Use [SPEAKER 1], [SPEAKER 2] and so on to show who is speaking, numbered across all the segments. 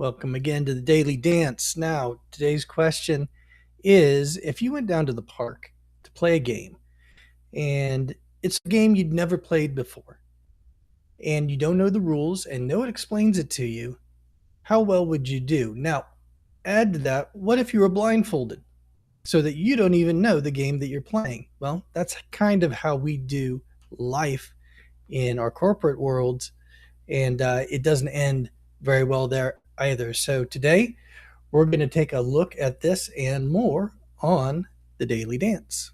[SPEAKER 1] Welcome again to the Daily Dance. Now, today's question is if you went down to the park to play a game and it's a game you'd never played before and you don't know the rules and no one explains it to you, how well would you do? Now, add to that, what if you were blindfolded so that you don't even know the game that you're playing? Well, that's kind of how we do life in our corporate worlds, and it doesn't end very well there either. So today, we're going to take a look at this and more on the Daily Dance.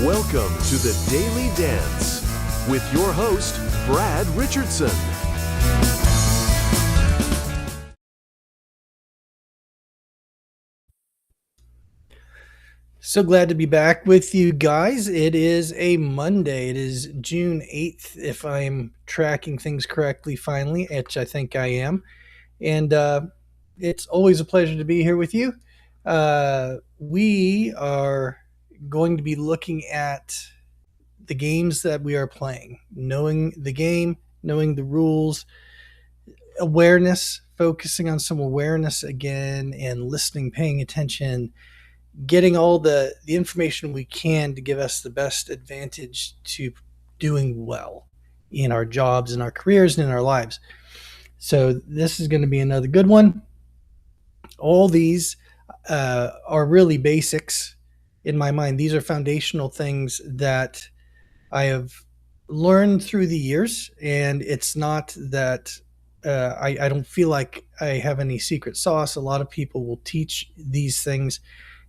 [SPEAKER 2] Welcome to the Daily Dance with your host, Brad Richardson.
[SPEAKER 1] So glad to be back with you guys. It is a Monday. It is June 8th, if I'm tracking things correctly finally, which I think I am. And it's always a pleasure to be here with you. We are going to be looking at the games that we are playing, knowing the game, knowing the rules, awareness, focusing on some awareness again, and listening, paying attention, getting all the information we can to give us the best advantage to doing well in our jobs, in our careers, and in our lives. So this is going to be another good one. All these are really basics in my mind. These are foundational things that I have learned through the years, and it's not that I don't feel like I have any secret sauce. A lot of people will teach these things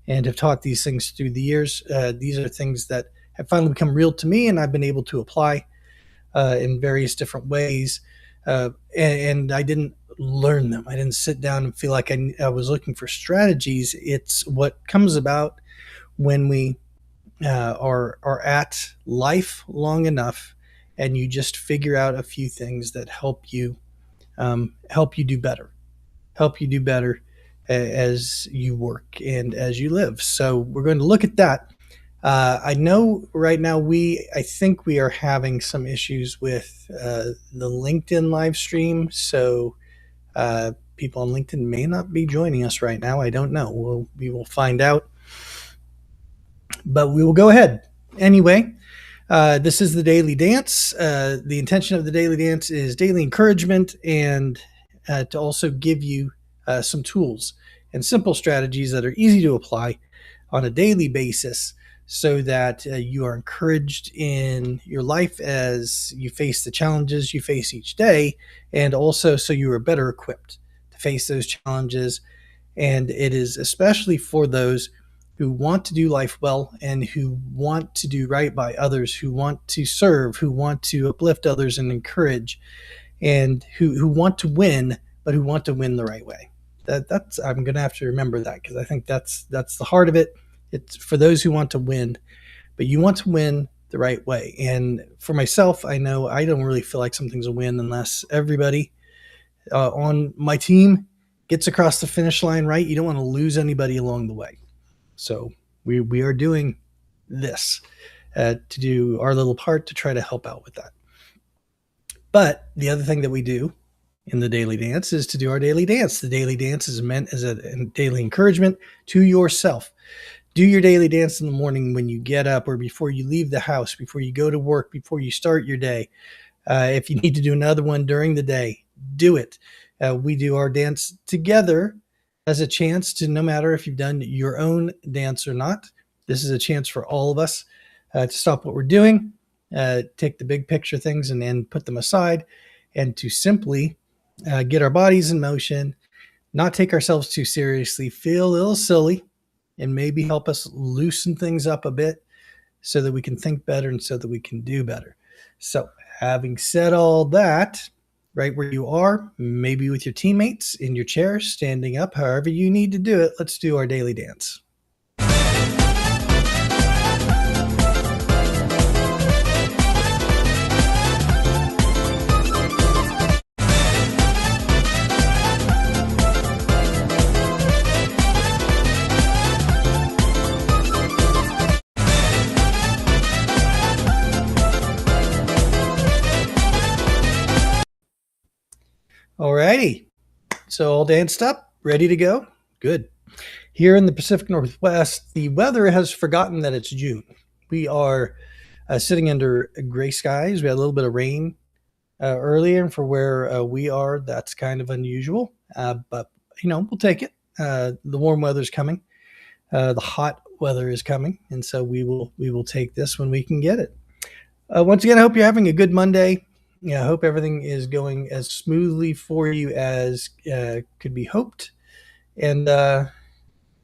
[SPEAKER 1] and have taught these things through the years. These are things that have finally become real to me, and I've been able to apply in various different ways. And I didn't learn them. I didn't sit down and feel like I was looking for strategies. It's what comes about when we are at life long enough, and you just figure out a few things that help you do better as you work and as you live. So we're going to look at that. I know right now I think we are having some issues with the LinkedIn live stream. So people on LinkedIn may not be joining us right now. I don't know. We will find out. But we will go ahead. Anyway, this is the Daily Dance. The intention of the Daily Dance is daily encouragement and to also give you some tools and simple strategies that are easy to apply on a daily basis so that you are encouraged in your life as you face the challenges you face each day, and also so you are better equipped to face those challenges. And it is especially for those who want to do life well and who want to do right by others, who want to serve, who want to uplift others and encourage, and who want to win, but who want to win the right way. That's I'm going to have to remember that, because I think that's the heart of it. It's for those who want to win, but you want to win the right way. And for myself, I know I don't really feel like something's a win unless everybody on my team gets across the finish line right. You don't want to lose anybody along the way. So we are doing this to do our little part to try to help out with that. But the other thing that we do in the Daily Dance is to do our Daily Dance. The Daily Dance is meant as a daily encouragement to yourself. Do your Daily Dance in the morning when you get up, or before you leave the house, before you go to work, before you start your day. If you need to do another one during the day, do it. We do our dance together as a chance to, no matter if you've done your own dance or not, this is a chance for all of us to stop what we're doing, take the big picture things and put them aside, and to simply get our bodies in motion, not take ourselves too seriously, feel a little silly, and maybe help us loosen things up a bit so that we can think better and so that we can do better. So having said all that, right where you are, maybe with your teammates, in your chair, standing up, however you need to do it, let's do our Daily Dance. Alrighty. So all danced up, ready to go? Good. Here in the Pacific Northwest, the weather has forgotten that it's June. We are sitting under gray skies. We had a little bit of rain earlier, and for where we are, that's kind of unusual. But we'll take it. The warm weather's coming. The hot weather is coming, and so we will take this when we can get it. Once again, I hope you're having a good Monday. Yeah, I hope everything is going as smoothly for you as could be hoped, and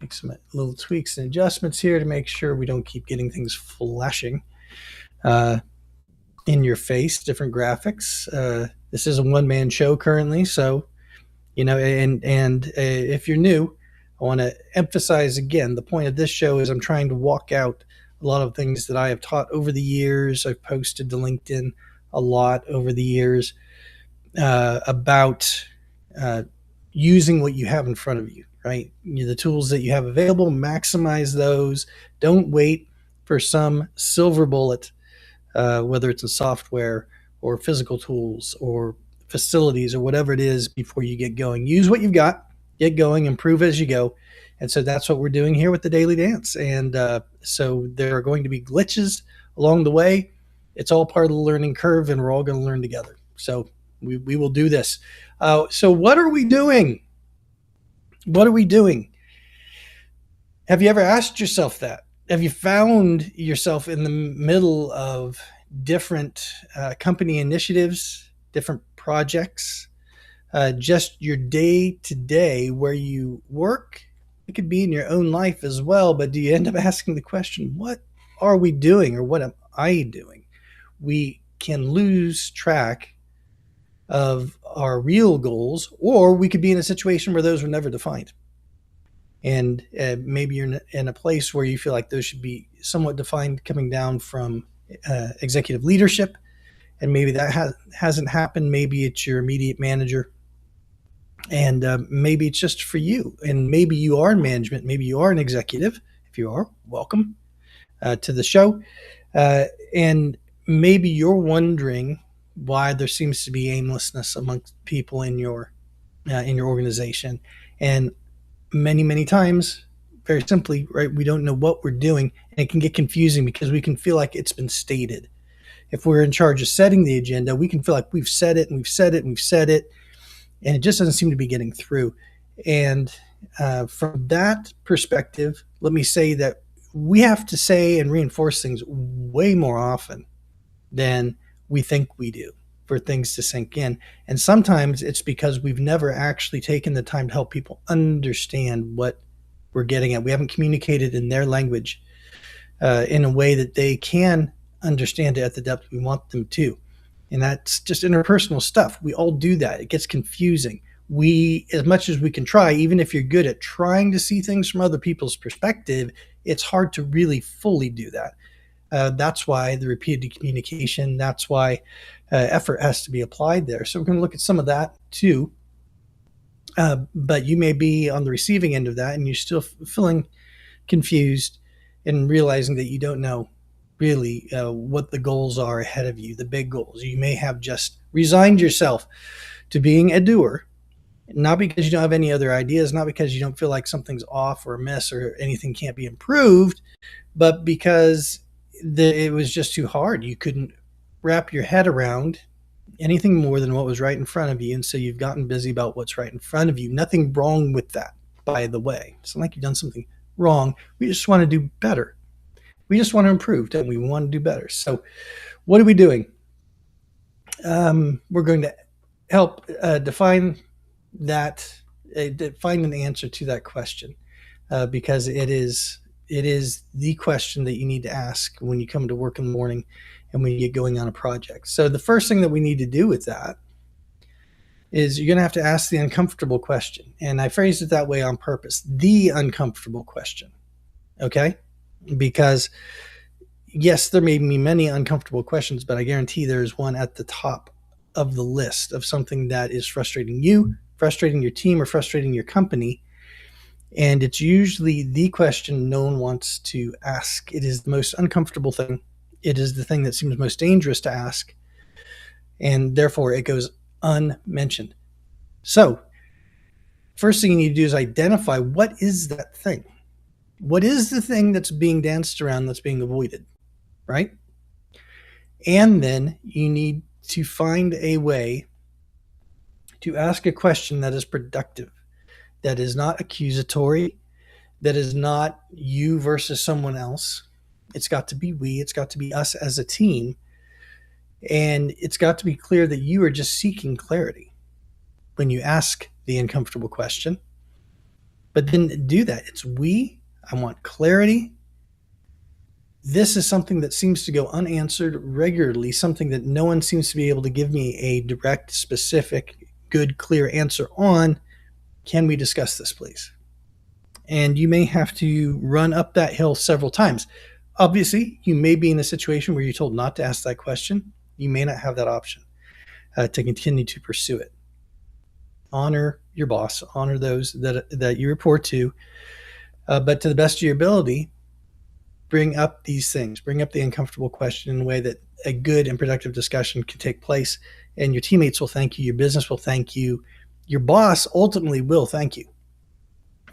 [SPEAKER 1] make some little tweaks and adjustments here to make sure we don't keep getting things flashing uh, in your face. Different graphics. This is a one-man show currently, so and if you're new, I want to emphasize again the point of this show is I'm trying to walk out a lot of things that I have taught over the years. I've posted to LinkedIn a lot over the years about using what you have in front of you, right? The tools that you have available, maximize those. Don't wait for some silver bullet, whether it's in software or physical tools or facilities or whatever it is before you get going. Use what you've got, get going, improve as you go. And so that's what we're doing here with the Daily Dance. And so there are going to be glitches along the way. It's all part of the learning curve, and we're all going to learn together. So we will do this. So what are we doing? What are we doing? Have you ever asked yourself that? Have you found yourself in the middle of different company initiatives, different projects, just your day to day where you work? It could be in your own life as well, but do you end up asking the question, what are we doing or what am I doing? We can lose track of our real goals, or we could be in a situation where those were never defined. And maybe you're in a place where you feel like those should be somewhat defined coming down from executive leadership. And maybe that hasn't happened. Maybe it's your immediate manager. And maybe it's just for you. And maybe you are in management. Maybe you are an executive. If you are, welcome to the show. And maybe you're wondering why there seems to be aimlessness amongst people in your organization. And many times, very simply, right, we don't know what we're doing, and it can get confusing because we can feel like it's been stated. If we're in charge of setting the agenda, we can feel like we've said it and we've said it and we've said it, and it just doesn't seem to be getting through. And from that perspective, let me say that we have to say and reinforce things way more often than we think we do for things to sink in. And sometimes it's because we've never actually taken the time to help people understand what we're getting at. We haven't communicated in their language in a way that they can understand it at the depth we want them to. And that's just interpersonal stuff. We all do that. It gets confusing. We, as much as we can try, even if you're good at trying to see things from other people's perspective, it's hard to really fully do that. That's why the repeated communication, that's why effort has to be applied there. So we're going to look at some of that too. But you may be on the receiving end of that and you're still feeling confused and realizing that you don't know really what the goals are ahead of you, the big goals. You may have just resigned yourself to being a doer, not because you don't have any other ideas, not because you don't feel like something's off or amiss or anything can't be improved, but because it was just too hard. You couldn't wrap your head around anything more than what was right in front of you. And so you've gotten busy about what's right in front of you. Nothing wrong with that, by the way. It's not like you've done something wrong. We just want to do better. We just want to improve, don't we? We want to do better. So what are we doing? We're going to help define that, find an answer to that question because it is the question that you need to ask when you come to work in the morning and when you get going on a project. So the first thing that we need to do with that is you're going to have to ask the uncomfortable question. And I phrased it that way on purpose, the uncomfortable question. Okay? Because yes, there may be many uncomfortable questions, but I guarantee there's one at the top of the list of something that is frustrating you, frustrating your team, or frustrating your company. And it's usually the question no one wants to ask. It is the most uncomfortable thing. It is the thing that seems most dangerous to ask. And therefore, it goes unmentioned. So, first thing you need to do is identify what is that thing? What is the thing that's being danced around, that's being avoided, right? And then you need to find a way to ask a question that is productive, that is not accusatory, that is not you versus someone else. It's got to be we, it's got to be us as a team. And it's got to be clear that you are just seeking clarity when you ask the uncomfortable question. But then do that. It's we. I want clarity. This is something that seems to go unanswered regularly, something that no one seems to be able to give me a direct, specific, good, clear answer on. Can we discuss this, please? And you may have to run up that hill several times. Obviously, you may be in a situation where you're told not to ask that question. You may not have that option to continue to pursue it. Honor your boss, honor those that you report to, but to the best of your ability, bring up these things, bring up the uncomfortable question in a way that a good and productive discussion can take place, and your teammates will thank you, your business will thank you, your boss ultimately will thank you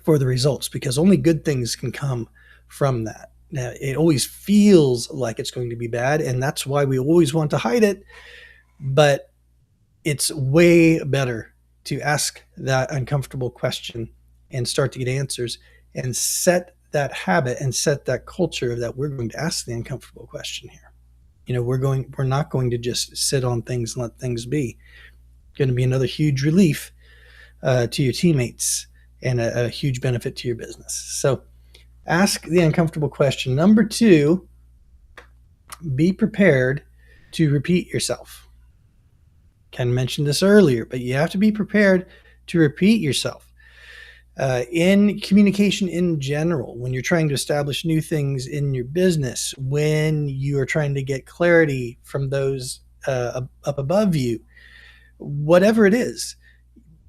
[SPEAKER 1] for the results, because only good things can come from that. Now, it always feels like it's going to be bad, and that's why we always want to hide it, but it's way better to ask that uncomfortable question and start to get answers and set that habit and set that culture that we're going to ask the uncomfortable question here. We're not going to just sit on things and let things be. It's going to be another huge relief to your teammates and a huge benefit to your business. So ask the uncomfortable question. Number 2, be prepared to repeat yourself. Ken mentioned this earlier, but you have to be prepared to repeat yourself. In communication in general, when you're trying to establish new things in your business, when you are trying to get clarity from those up above you, whatever it is,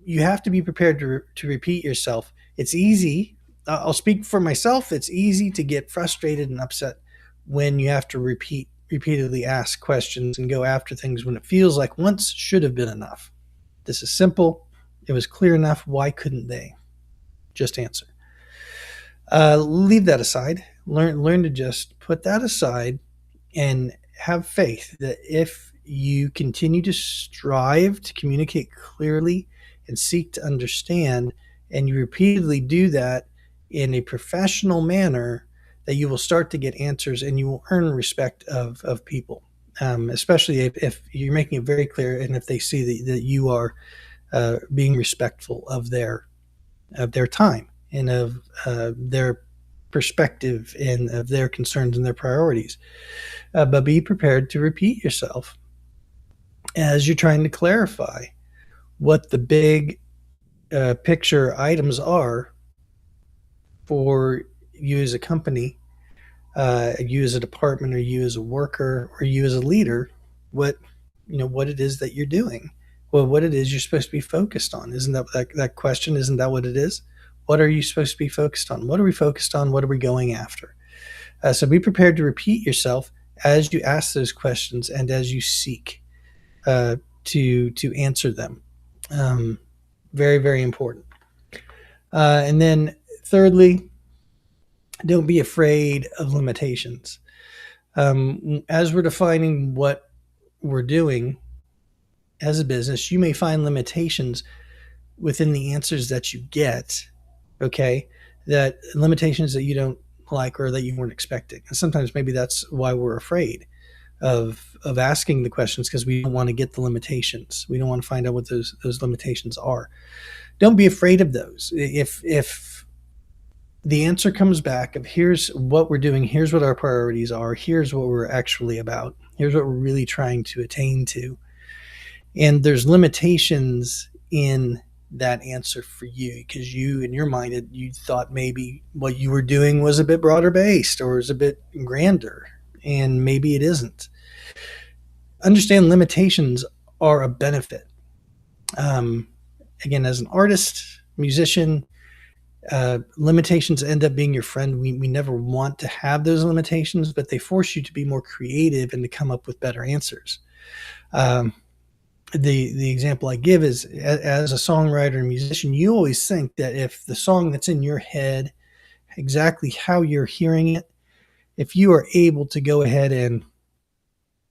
[SPEAKER 1] you have to be prepared to repeat yourself. It's easy. I'll speak for myself. It's easy to get frustrated and upset when you have to repeatedly ask questions and go after things when it feels like once should have been enough. This is simple. It was clear enough. Why couldn't they just answer? Leave that aside. Learn to just put that aside and have faith that if you continue to strive to communicate clearly and seek to understand, and you repeatedly do that in a professional manner, that you will start to get answers and you will earn respect of people, especially if you're making it very clear and if they see that you are being respectful of their time and of their perspective and of their concerns and their priorities. But be prepared to repeat yourself as you're trying to clarify what the big picture items are for you as a company, you as a department, or you as a worker, or you as a leader, what it is that you're doing, well, what it is you're supposed to be focused on. Isn't that question? Isn't that what it is? What are you supposed to be focused on? What are we focused on? What are we going after? So be prepared to repeat yourself as you ask those questions and as you seek to answer them. Very, very important. And then thirdly, don't be afraid of limitations. As we're defining what we're doing as a business, you may find limitations within the answers that you get, okay? That limitations that you don't like or that you weren't expecting. And sometimes maybe that's why we're afraid of asking the questions, because we don't want to get the limitations. We don't want to find out what those limitations are. Don't be afraid of those. If the answer comes back of here's what we're doing, here's what our priorities are, here's what we're actually about, here's what we're really trying to attain to, and there's limitations in that answer for you because you, in your mind, you thought maybe what you were doing was a bit broader based or was a bit grander, and maybe it isn't. Understand limitations are a benefit. Again, as an artist, musician, limitations end up being your friend. We never want to have those limitations, but they force you to be more creative and to come up with better answers. the example I give is, as a songwriter and musician, you always think that if the song that's in your head, exactly how you're hearing it, if you are able to go ahead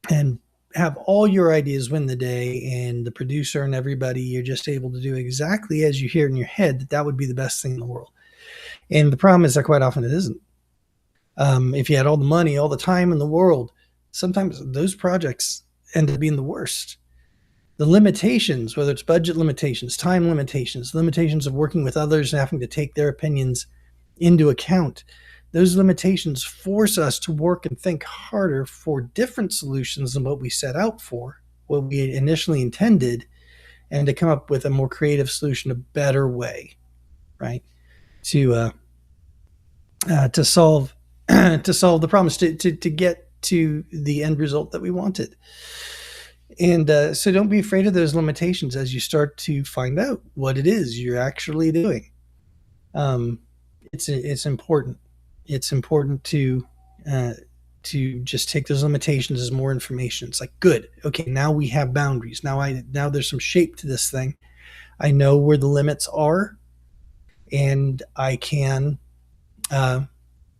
[SPEAKER 1] and have all your ideas win the day, and the producer and everybody, you're just able to do exactly as you hear in your head, that would be the best thing in the world. And the problem is that quite often it isn't. If you had all the money, all the time in the world, sometimes those projects end up being the worst. The limitations, whether it's budget limitations, time limitations, limitations of working with others and having to take their opinions into account, those limitations force us to work and think harder for different solutions than what we set out for, what we initially intended, and to come up with a more creative solution, a better way, right? To to solve to solve the problems, to get to the end result that we wanted. And so don't be afraid of those limitations as you start to find out what it is you're actually doing. Um, it's important. It's important uh, to just take those limitations as more information. It's like, good, okay, now we have boundaries. Now there's some shape to this thing. I know where the limits are, and uh,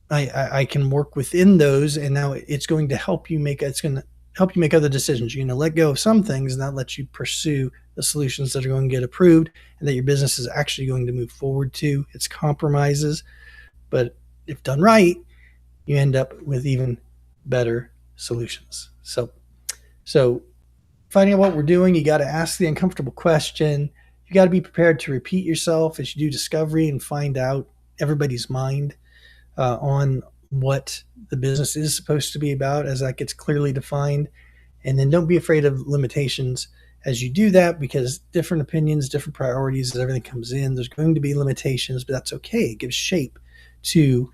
[SPEAKER 1] I can work within those, and now it's going to help you make other decisions. You're going to let go of some things, and that lets you pursue the solutions that are going to get approved and that your business is actually going to move forward to. It's compromises, but if done right, you end up with even better solutions. So finding out what we're doing, you got to ask the uncomfortable question. You got to be prepared to repeat yourself as you do discovery and find out everybody's mind on what the business is supposed to be about as that gets clearly defined. And then don't be afraid of limitations as you do that, because different opinions, different priorities, as everything comes in, there's going to be limitations, but that's okay. It gives shape to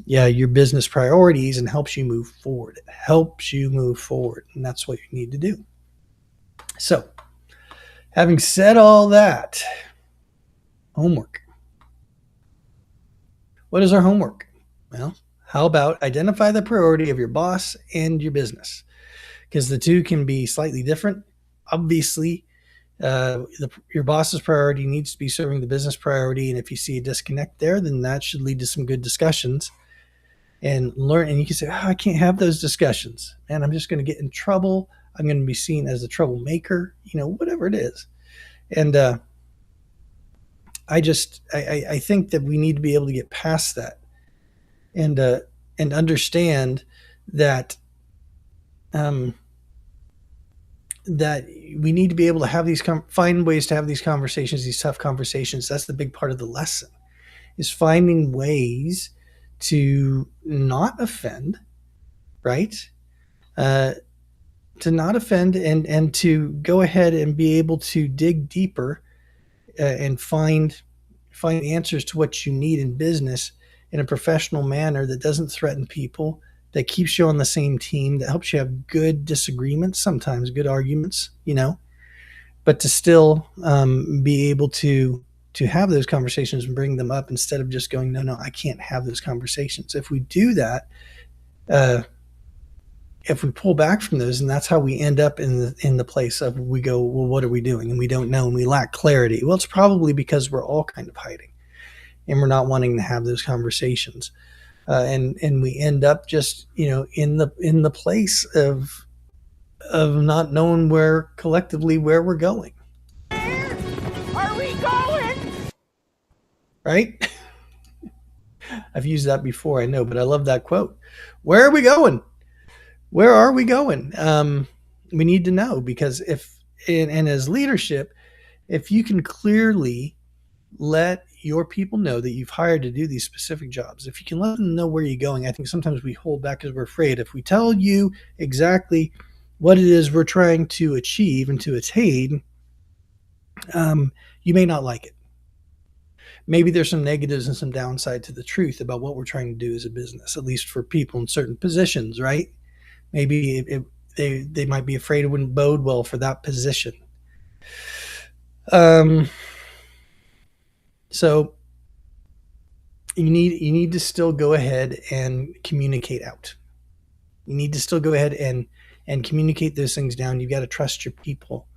[SPEAKER 1] your business priorities and helps you move forward. It helps you move forward, and that's what you need to do. So, having said all that, homework. What is our homework? Well, how about identify the priority of your boss and your business? Because the two can be slightly different. Obviously, your boss's priority needs to be serving the business priority, and if you see a disconnect there, then that should lead to some good discussions and learn. And you can say, "Oh, I can't have those discussions, man. I'm just going to get in trouble. I'm going to be seen as a troublemaker. Whatever it is." And I think that we need to be able to get past that and understand that um, that we need to be able to have find ways to have these conversations, these tough conversations. That's the big part of the lesson, is finding ways to not offend, right? Uh, to not offend, and to go ahead and be able to dig deeper and find answers to what you need in business in a professional manner that doesn't threaten people, that keeps you on the same team, that helps you have good disagreements, sometimes good arguments, but to still be able to have those conversations and bring them up instead of just going, no, I can't have those conversations. If we do that, if we pull back from those, and that's how we end up in the place of, we go, well, what are we doing? And we don't know, and we lack clarity. Well, it's probably because we're all kind of hiding, and we're not wanting to have those conversations, and we end up just in the place of not knowing collectively where we're going.
[SPEAKER 3] Are we going?
[SPEAKER 1] Right? I've used that before, I know, but I love that quote. Where are we going? Where are we going? We need to know, because and as leadership, if you can clearly let your people know that you've hired to do these specific jobs, if you can let them know where you're going, I think sometimes we hold back because we're afraid. If we tell you exactly what it is we're trying to achieve and to attain, you may not like it. Maybe there's some negatives and some downside to the truth about what we're trying to do as a business, at least for people in certain positions, right? Maybe they might be afraid it wouldn't bode well for that position. So you need to still go ahead and communicate out. You need to still go ahead and communicate those things down. You've got to trust your people.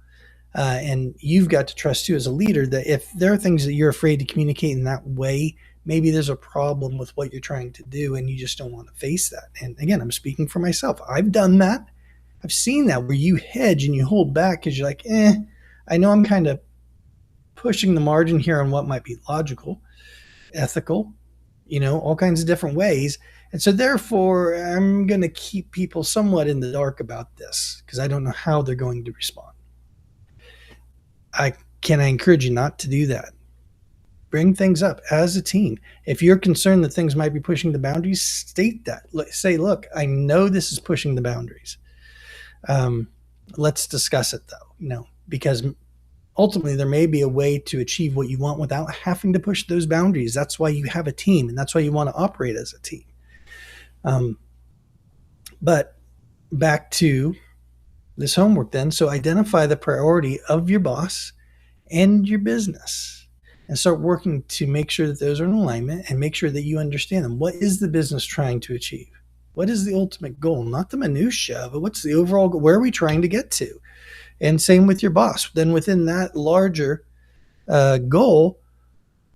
[SPEAKER 1] And you've got to trust too as a leader that if there are things that you're afraid to communicate in that way, maybe there's a problem with what you're trying to do and you just don't want to face that. And again, I'm speaking for myself. I've done that. I've seen that where you hedge and you hold back because you're like, I know I'm kind of pushing the margin here on what might be logical, ethical, all kinds of different ways. And so therefore, I'm going to keep people somewhat in the dark about this because I don't know how they're going to respond. I encourage you not to do that. Bring things up as a team. If you're concerned that things might be pushing the boundaries, state that. Say, look, I know this is pushing the boundaries. Let's discuss it though, because ultimately there may be a way to achieve what you want without having to push those boundaries. That's why you have a team, and that's why you want to operate as a team. But back to this homework then. So identify the priority of your boss and your business and start working to make sure that those are in alignment and make sure that you understand them. What is the business trying to achieve? What is the ultimate goal? Not the minutia, but what's the overall goal? Where are we trying to get to? And same with your boss. Then within that larger goal,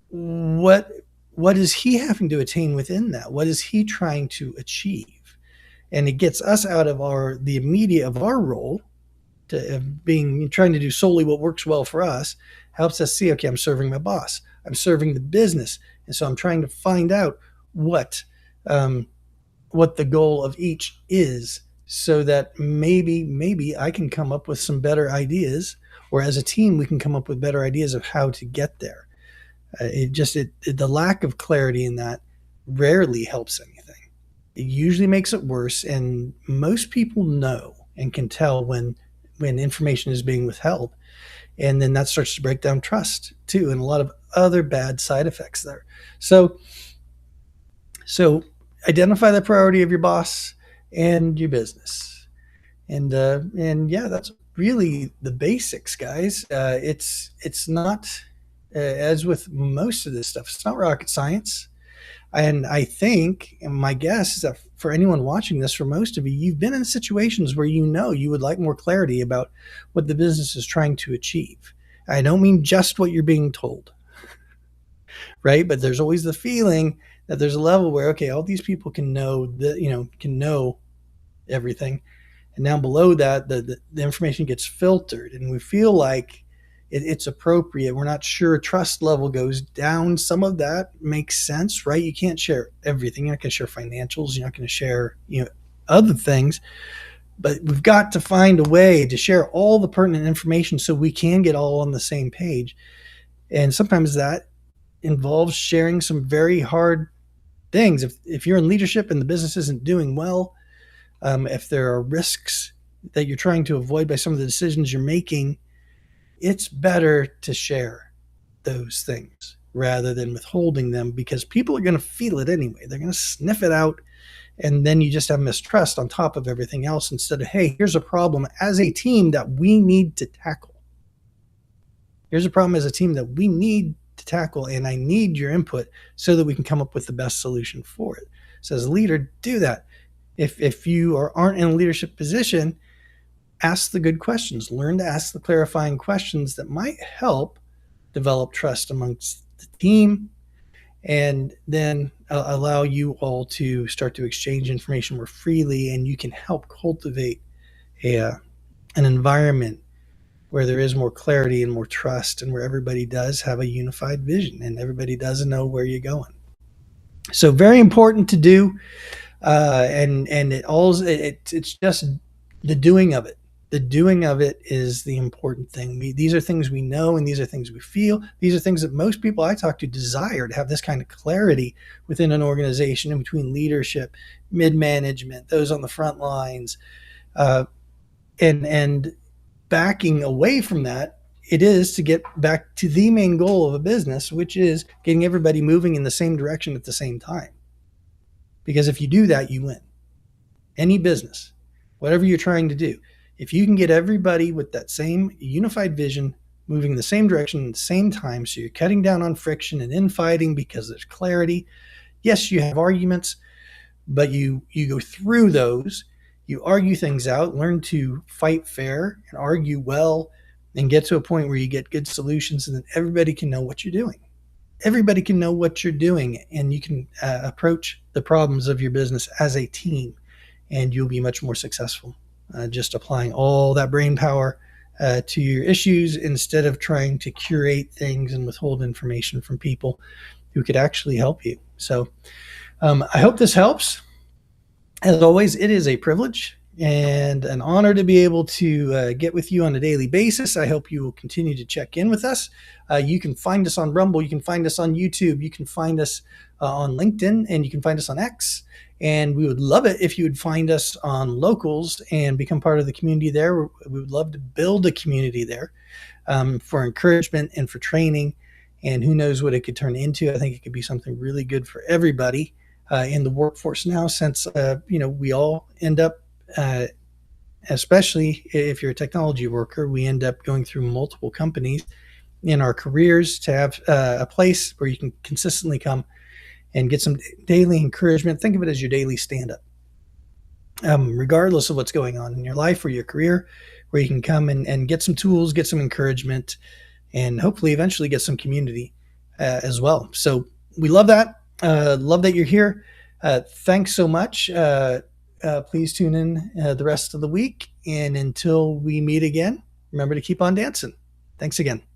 [SPEAKER 1] what is he having to attain within that? What is he trying to achieve? And it gets us out of the immediate of our role to trying to do solely what works well for us. Helps us see, okay, I'm serving my boss, I'm serving the business, and so I'm trying to find out what the goal of each is, so that maybe I can come up with some better ideas, or as a team we can come up with better ideas of how to get there. The lack of clarity in that rarely helps anything. It usually makes it worse, and most people know and can tell when information is being withheld, and then that starts to break down trust too, and a lot of other bad side effects there. So identify the priority of your boss and your business, and yeah, that's really the basics, guys. It's not as with most of this stuff, it's not rocket science. And I think, and my guess is that for anyone watching this, for most of you, you've been in situations where you would like more clarity about what the business is trying to achieve. I don't mean just what you're being told, right? But there's always the feeling that there's a level where, okay, all these people can know everything. And down below that, the information gets filtered, and we feel like it's appropriate. We're not sure. Trust level goes down. Some of that makes sense, right? You can't share everything. You're not going to share financials. You're not going to share, other things. But we've got to find a way to share all the pertinent information so we can get all on the same page. And sometimes that involves sharing some very hard things. If you're in leadership and the business isn't doing well, if there are risks that you're trying to avoid by some of the decisions you're making, it's better to share those things rather than withholding them, because people are going to feel it anyway. They're going to sniff it out, and then you just have mistrust on top of everything else, instead of, hey, here's a problem as a team that we need to tackle. Here's a problem as a team that we need to tackle, and I need your input so that we can come up with the best solution for it. So as a leader, do that. If you aren't in a leadership position, ask the good questions. Learn to ask the clarifying questions that might help develop trust amongst the team, and then allow you all to start to exchange information more freely, and you can help cultivate an environment where there is more clarity and more trust, and where everybody does have a unified vision and everybody does know where you're going. So very important to do, and it's just the doing of it. The doing of it is the important thing. These are things we know, and these are things we feel. These are things that most people I talk to desire, to have this kind of clarity within an organization, in between leadership, mid-management, those on the front lines, and backing away from that. It is to get back to the main goal of a business, which is getting everybody moving in the same direction at the same time. Because if you do that, you win. Any business, whatever you're trying to do, if you can get everybody with that same unified vision moving in the same direction at the same time, so you're cutting down on friction and infighting because there's clarity. Yes, you have arguments, but you go through those, you argue things out, learn to fight fair and argue well, and get to a point where you get good solutions, and then everybody can know what you're doing. Everybody can know what you're doing, and you can approach the problems of your business as a team, and you'll be much more successful. Just applying all that brain power to your issues instead of trying to curate things and withhold information from people who could actually help you. So I hope this helps. As always, it is a privilege and an honor to be able to get with you on a daily basis. I hope you will continue to check in with us. You can find us on Rumble. You can find us on YouTube. You can find us on LinkedIn, and you can find us on X. And we would love it if you would find us on Locals and become part of the community there. We would love to build a community there for encouragement and for training. And who knows what it could turn into. I think it could be something really good for everybody in the workforce now, since we all end up, especially if you're a technology worker, we end up going through multiple companies in our careers to have a place where you can consistently come and get some daily encouragement. Think of it as your daily stand-up, regardless of what's going on in your life or your career, where you can come and get some tools, get some encouragement, and hopefully eventually get some community as well. So we love that. Love that you're here. Thanks so much. Please tune in the rest of the week. And until we meet again, remember to keep on dancing. Thanks again.